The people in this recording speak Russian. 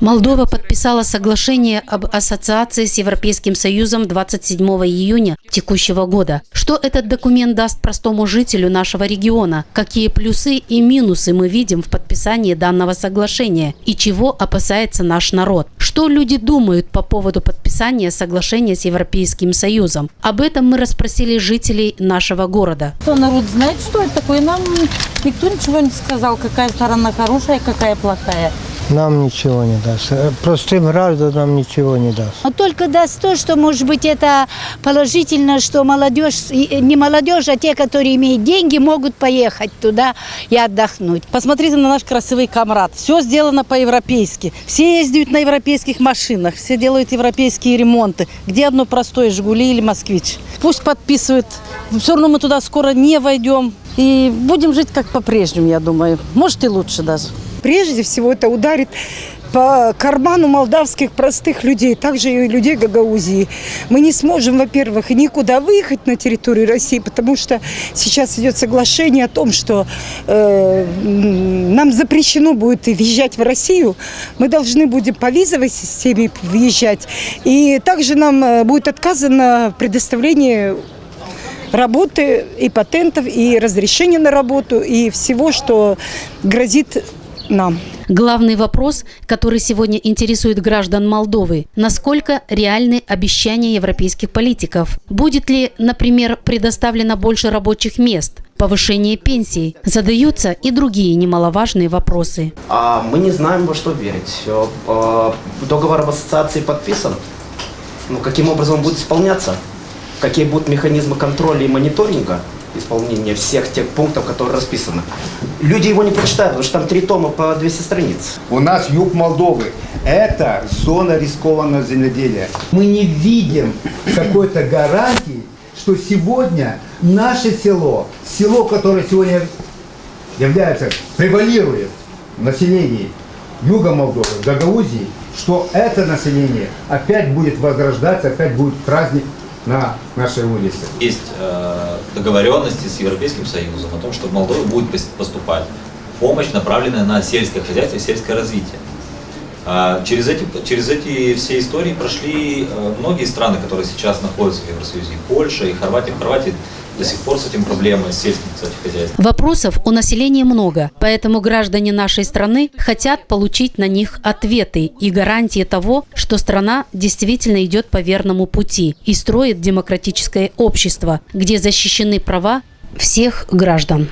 Молдова подписала соглашение об ассоциации с Европейским Союзом 27 июня текущего года. Что этот документ даст простому жителю нашего региона? Какие плюсы и минусы мы видим в подписании данного соглашения? И чего опасается наш народ? Что люди думают по поводу подписания соглашения с Европейским Союзом? Об этом мы расспросили жителей нашего города. Народ знает, что это такое. Нам никто ничего не сказал, какая сторона хорошая, какая плохая. Нам ничего не даст. Простым гражданам ничего не даст. Но только даст то, что, может быть, это положительно, что молодежь, не молодежь, а те, которые имеют деньги, могут поехать туда и отдохнуть. Посмотрите на наш красивый Камрад. Все сделано по-европейски. Все ездят на европейских машинах, все делают европейские ремонты. Где одно простое «Жигули» или «Москвич». Пусть подписывают. Все равно мы туда скоро не войдем. И будем жить как по-прежнему, я думаю. Может, и лучше даже. Прежде всего это ударит по карману молдавских простых людей, также и людей Гагаузии. Мы не сможем, во-первых, никуда выехать на территорию России, потому что сейчас идет соглашение о том, что нам запрещено будет въезжать в Россию. Мы должны будем по визовой системе въезжать. И также нам будет отказано в предоставлении работы и патентов, и разрешения на работу, и всего, что грозит нам. Главный вопрос, который сегодня интересует граждан Молдовы – насколько реальны обещания европейских политиков? Будет ли, например, предоставлено больше рабочих мест? Повышение пенсий? Задаются и другие немаловажные вопросы. Мы не знаем, во что верить. Договор об ассоциации подписан. Но каким образом он будет исполняться? Какие будут механизмы контроля и мониторинга исполнения всех тех пунктов, которые расписаны? Люди его не прочитают, потому что там 3 тома по 200 страниц. У нас юг Молдовы – это зона рискованного земледелия. Мы не видим какой-то гарантии, что сегодня наше село, которое сегодня является, превалирует в населении юга Молдовы, Гагаузии, что это население опять будет возрождаться, опять будет праздник на нашей улице. Есть договоренности с Европейским Союзом о том, что в Молдову будет поступать помощь, направленная на сельское хозяйство и сельское развитие. Через эти все истории прошли многие страны, которые сейчас находятся в Евросоюзе, и Польша, и Хорватия. В Хорватии до сих пор с этим проблемы, с сельским, кстати, хозяйством. Вопросов у населения много, поэтому граждане нашей страны хотят получить на них ответы и гарантии того, что страна действительно идет по верному пути и строит демократическое общество, где защищены права всех граждан.